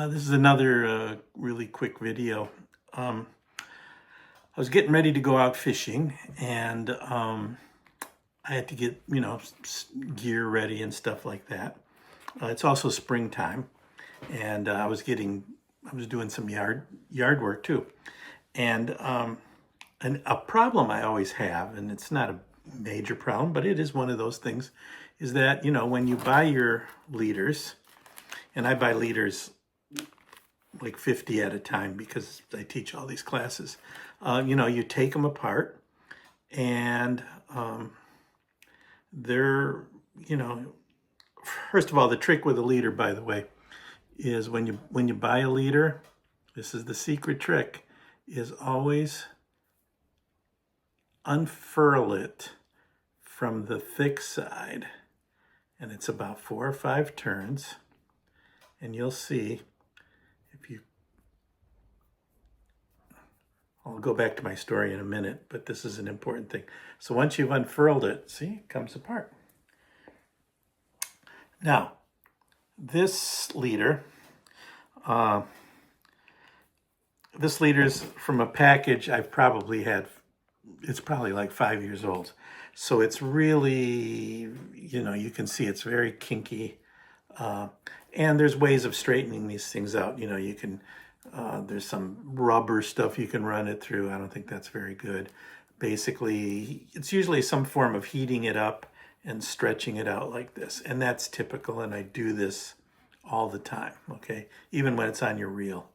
This is another really quick video. I was getting ready to go out fishing, and I had to get, gear ready and stuff like that. It's also springtime, and I was doing some yard work too. And a problem I always have, and it's not a major problem, but it is one of those things, is that, when you buy your leaders, and I buy leaders like 50 at a time because I teach all these classes. You take them apart, and they're, first of all, the trick with a leader, by the way, is when you buy a leader, this is the secret trick, is always unfurl it from the thick side. And it's about 4 or 5 turns, and you'll see. I'll go back to my story in a minute, but this is an important thing. So once you've unfurled it, see, it comes apart. Now, this leader's from a package I've probably had. It's probably like 5 years old. So it's really, you can see it's very kinky. And there's ways of straightening these things out. You can, there's some rubber stuff you can run it through. I don't think that's very good. Basically, it's usually some form of heating it up and stretching it out like this. And that's typical, and I do this all the time, okay? Even when it's on your reel.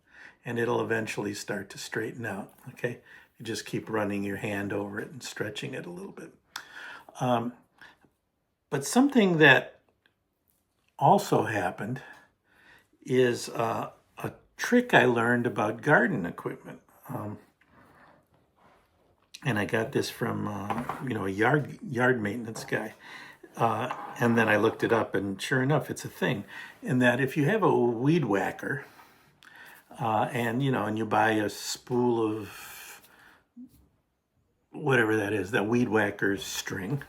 And it'll eventually start to straighten out, okay? You just keep running your hand over it and stretching it a little bit. But something that also happened is a trick I learned about garden equipment. And I got this from, a yard maintenance guy. And then I looked it up, and sure enough, it's a thing. In that if you have a weed whacker, and you buy a spool of whatever that is, that weed whacker's string,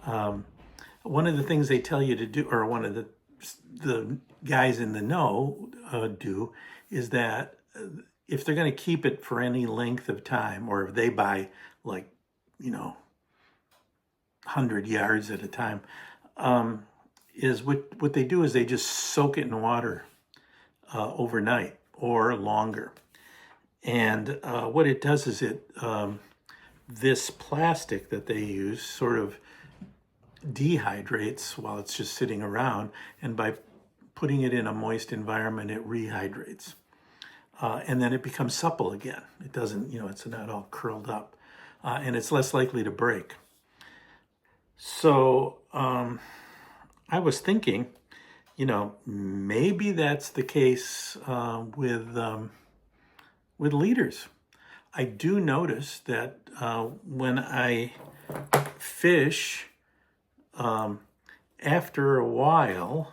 one of the things they tell you to do, or one of the guys in the know do, is that if they're going to keep it for any length of time, or if they buy 100 yards at a time, is what they do is they just soak it in water overnight or longer. And what it does is this plastic that they use sort of dehydrates while it's just sitting around, and by putting it in a moist environment, it rehydrates. And then it becomes supple again. It doesn't, it's not all curled up, and it's less likely to break. So I was thinking, maybe that's the case with leaders. I do notice that when I fish, after a while,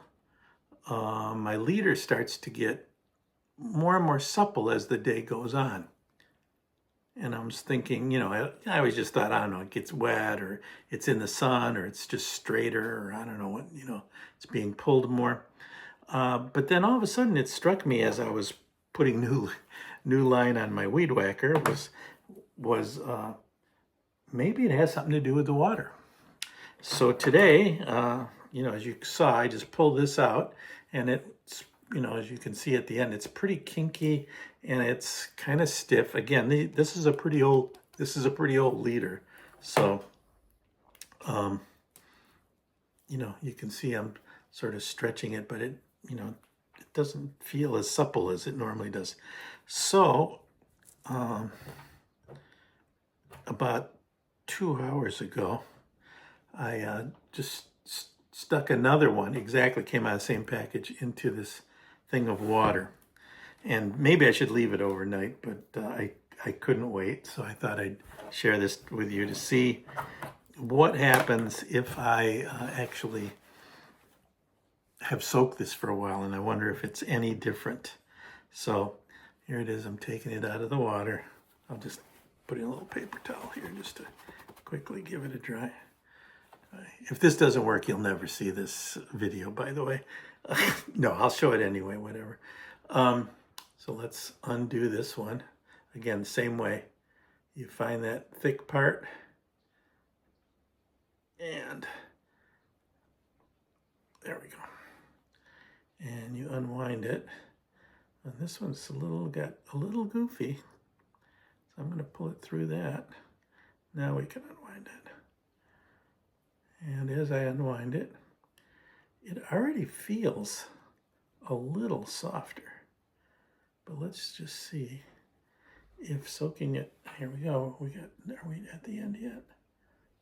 my leader starts to get more and more supple as the day goes on. And I was thinking, I always just thought, I don't know, it gets wet, or it's in the sun, or it's just straighter, or I don't know what, it's being pulled more. But then all of a sudden it struck me as I was putting new line on my weed whacker was maybe it has something to do with the water. So today, as you saw, I just pulled this out, and it's, as you can see at the end, it's pretty kinky and it's kind of stiff. Again, this is a pretty old leader. So, you can see I'm sort of stretching it, but it doesn't feel as supple as it normally does. So, about 2 hours ago, I just stuck another one, exactly came out of the same package, into this thing of water. And maybe I should leave it overnight, but I couldn't wait, so I thought I'd share this with you to see what happens if I actually have soaked this for a while, and I wonder if it's any different. So here it is. I'm taking it out of the water. I'll just put in a little paper towel here just to quickly give it a dry. If this doesn't work, you'll never see this video, by the way. No, I'll show it anyway, whatever. So let's undo this one. Again, same way. You find that thick part and there we go. And you unwind it. And this one's got a little goofy. So I'm going to pull it through that. Now we can unwind it. And as I unwind it, it already feels a little softer. But let's just see if soaking it, here we go. Are we at the end yet?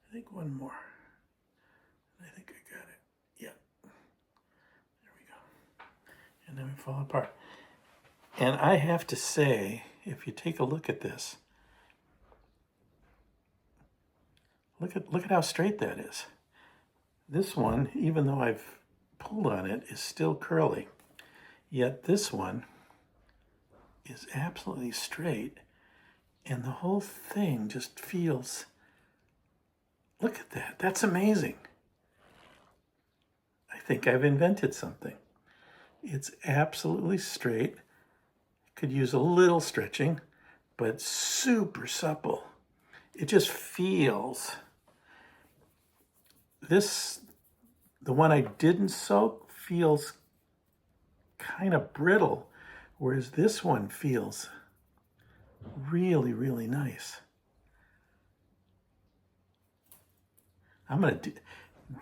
I think one more. I think I got it. Yeah. There we go. And then we fall apart. And I have to say, if you take a look at this, look at how straight that is. This one, even though I've pulled on it, is still curly. Yet this one is absolutely straight. And the whole thing just feels, look at that. That's amazing. I think I've invented something. It's absolutely straight. Could use a little stretching, but super supple. It just feels, the one I didn't soak feels kind of brittle, whereas this one feels really, really nice.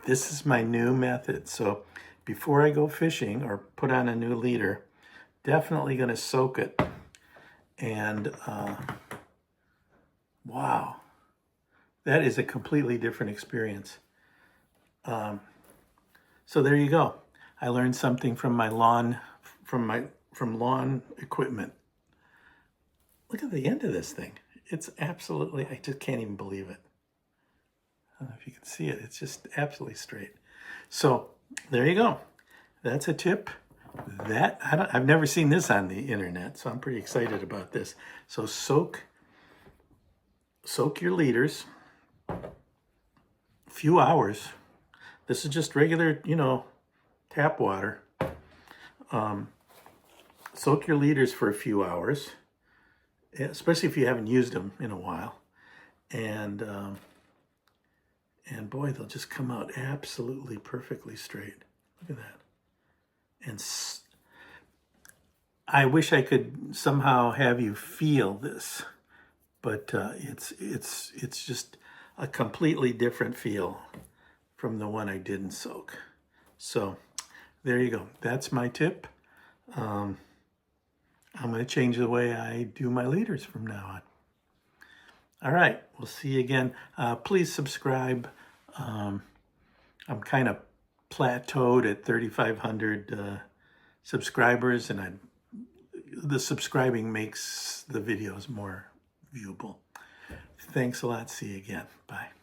This is my new method. So before I go fishing or put on a new leader, definitely going to soak it. And wow, that is a completely different experience. So there you go. I learned something from my lawn, from lawn equipment. Look at the end of this thing. It's absolutely, I just can't even believe it. I don't know if you can see it. It's just absolutely straight. So there you go. That's a tip. I've never seen this on the internet, so I'm pretty excited about this. So soak your leaders a few hours. This is just regular, tap water. Soak your leaders for a few hours, especially if you haven't used them in a while. And boy, they'll just come out absolutely perfectly straight. Look at that. And I wish I could somehow have you feel this, but it's just a completely different feel from the one I didn't soak. So there you go. That's my tip. I'm going to change the way I do my leaders from now on. All right, we'll see you again. Please subscribe. I'm kind of plateaued at 3,500 subscribers, and the subscribing makes the videos more viewable. Thanks a lot. See you again. Bye.